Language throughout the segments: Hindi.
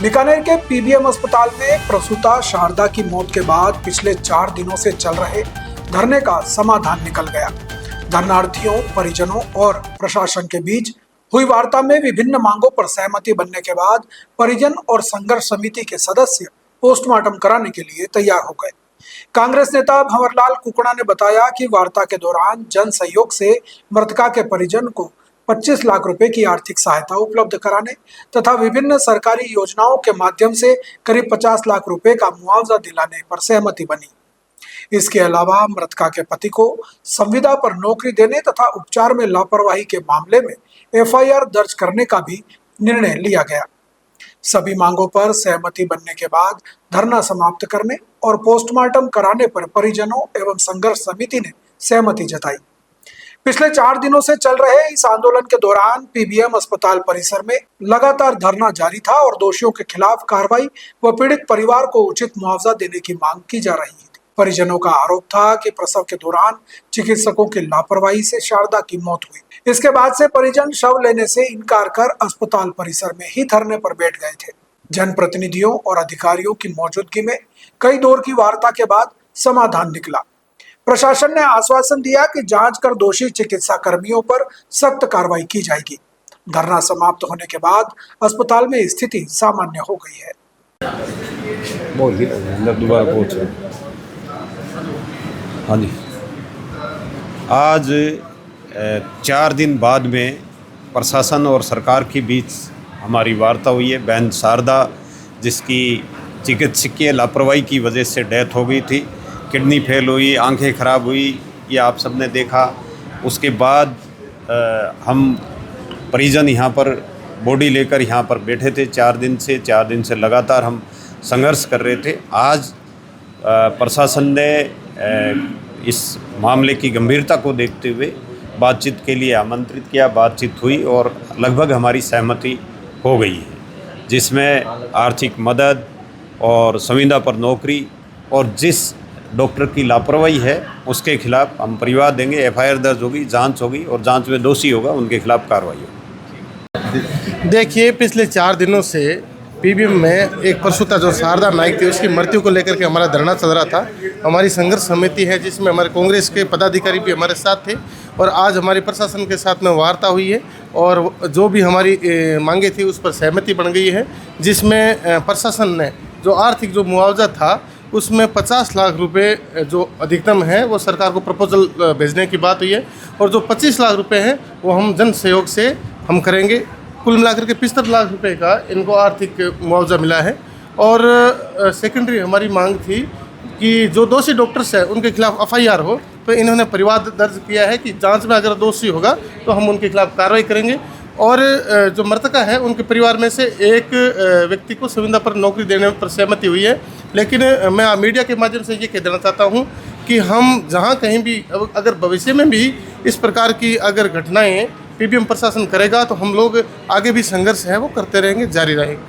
बीकानेर के पीबीएम अस्पताल में प्रसूता शारदा की मौत के बाद पिछले 4 दिनों से चल रहे धरने का समाधान निकल गया। धरनार्थियों, परिजनों और प्रशासन के बीच हुई वार्ता में विभिन्न मांगों पर सहमति बनने के बाद परिजन और संघर्ष समिति के सदस्य पोस्टमार्टम कराने के लिए तैयार हो गए। कांग्रेस नेता भंवरलाल कुकड़ा ने बताया कि वार्ता के दौरान जन सहयोग से मृतका के परिजन को 25 लाख रुपए की आर्थिक सहायता उपलब्ध कराने तथा विभिन्न सरकारी योजनाओं के माध्यम से करीब 50 लाख रुपए का मुआवजा दिलाने पर सहमति बनी। इसके अलावा मृतका के पति को संविदा पर नौकरी देने तथा उपचार में लापरवाही के मामले में एफआईआर दर्ज करने का भी निर्णय लिया गया। सभी मांगों पर सहमति बनने के बाद धरना समाप्त करने और पोस्टमार्टम कराने पर परिजनों एवं संघर्ष समिति ने सहमति जताई। पिछले 4 दिनों से चल रहे इस आंदोलन के दौरान पीबीएम अस्पताल परिसर में लगातार धरना जारी था और दोषियों के खिलाफ कार्रवाई व पीड़ित परिवार को उचित मुआवजा देने की मांग की जा रही थी। परिजनों का आरोप था कि प्रसव के दौरान चिकित्सकों की लापरवाही से शारदा की मौत हुई। इसके बाद से परिजन शव लेने से इनकार कर अस्पताल परिसर में ही धरने पर बैठ गए थे। जनप्रतिनिधियों और अधिकारियों की मौजूदगी में कई दौर की वार्ता के बाद समाधान निकला। प्रशासन ने आश्वासन दिया कि जांच कर दोषी चिकित्सा कर्मियों पर सख्त कार्रवाई की जाएगी। धरना समाप्त होने के बाद अस्पताल में स्थिति सामान्य हो गई है। हाँ जी, आज 4 दिन बाद में प्रशासन और सरकार के बीच हमारी वार्ता हुई है। बहन शारदा, जिसकी चिकित्सकीय लापरवाही की वजह से डेथ हो गई थी, किडनी फेल हुई, आंखें खराब हुई, ये आप सबने देखा। उसके बाद हम परिजन यहाँ पर बॉडी लेकर यहाँ पर बैठे थे। 4 दिन से लगातार हम संघर्ष कर रहे थे। आज प्रशासन ने इस मामले की गंभीरता को देखते हुए बातचीत के लिए आमंत्रित किया। बातचीत हुई और लगभग हमारी सहमति हो गई है, जिसमें आर्थिक मदद और संविदा पर नौकरी और जिस डॉक्टर की लापरवाही है उसके खिलाफ हम परिवार देंगे। एफआईआर दर्ज होगी, जांच होगी और जांच में दोषी होगा उनके खिलाफ कार्रवाई होगी। देखिए, पिछले 4 दिनों से पीबीएम में एक प्रसूता जो शारदा नाइक थी, उसकी मृत्यु को लेकर के हमारा धरना चल रहा था। हमारी संघर्ष समिति है जिसमें हमारे कांग्रेस के पदाधिकारी भी हमारे साथ थे और आज हमारी प्रशासन के साथ में वार्ता हुई है और जो भी हमारी मांगे थी उस पर सहमति बन गई है, जिसमें प्रशासन ने जो आर्थिक जो मुआवजा था उसमें 50 लाख रुपए जो अधिकतम है वो सरकार को प्रपोजल भेजने की बात हुई है और जो 25 लाख रुपए हैं वो हम जन सहयोग से हम करेंगे। कुल मिलाकर के 75 लाख रुपए का इनको आर्थिक मुआवजा मिला है। और सेकेंडरी हमारी मांग थी कि जो दोषी डॉक्टर्स हैं उनके खिलाफ एफआईआर हो, तो इन्होंने परिवार दर्ज किया है कि जांच में अगर दोषी होगा तो हम उनके खिलाफ कार्रवाई करेंगे। और जो मृतका है उनके परिवार में से एक व्यक्ति को संविदा पर नौकरी देने पर सहमति हुई है। लेकिन मैं मीडिया के माध्यम से ये कह देना चाहता हूँ कि हम जहाँ कहीं भी अगर भविष्य में भी इस प्रकार की अगर घटनाएं पीबीएम प्रशासन करेगा तो हम लोग आगे भी संघर्ष है वो करते रहेंगे, जारी रहेंगे।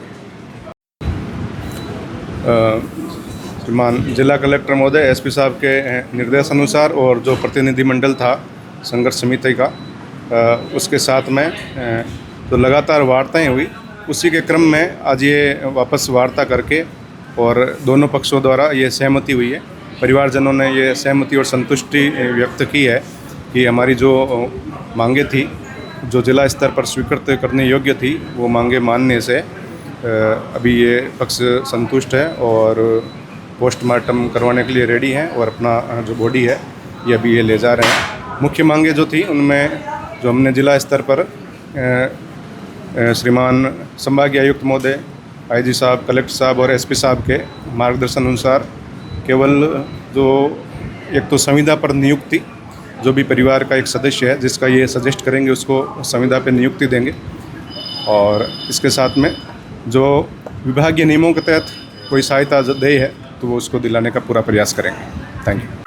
श्रीमान जिला कलेक्टर महोदय, एसपी साहब के निर्देश अनुसार और जो प्रतिनिधिमंडल था संघर्ष समिति का, उसके साथ में जो लगातार वार्ताएं हुई, उसी के क्रम में आज ये वापस वार्ता करके और दोनों पक्षों द्वारा ये सहमति हुई है। परिवारजनों ने ये सहमति और संतुष्टि व्यक्त की है कि हमारी जो मांगे थी, जो जिला स्तर पर स्वीकृत करने योग्य थी, वो मांगे मानने से अभी ये पक्ष संतुष्ट है और पोस्टमार्टम करवाने के लिए रेडी हैं और अपना जो बॉडी है ये अभी ये ले जा रहे हैं। मुख्य मांगे जो थी उनमें जो हमने जिला स्तर पर श्रीमान संभागीय आयुक्त महोदय, आईजी साहब, कलेक्टर साहब और एसपी साहब के मार्गदर्शन अनुसार केवल जो एक तो संविदा पर नियुक्ति, जो भी परिवार का एक सदस्य है जिसका ये सजेस्ट करेंगे उसको संविदा पर नियुक्ति देंगे और इसके साथ में जो विभागीय नियमों के तहत कोई सहायता देय है तो वो उसको दिलाने का पूरा प्रयास करेंगे। Thank you.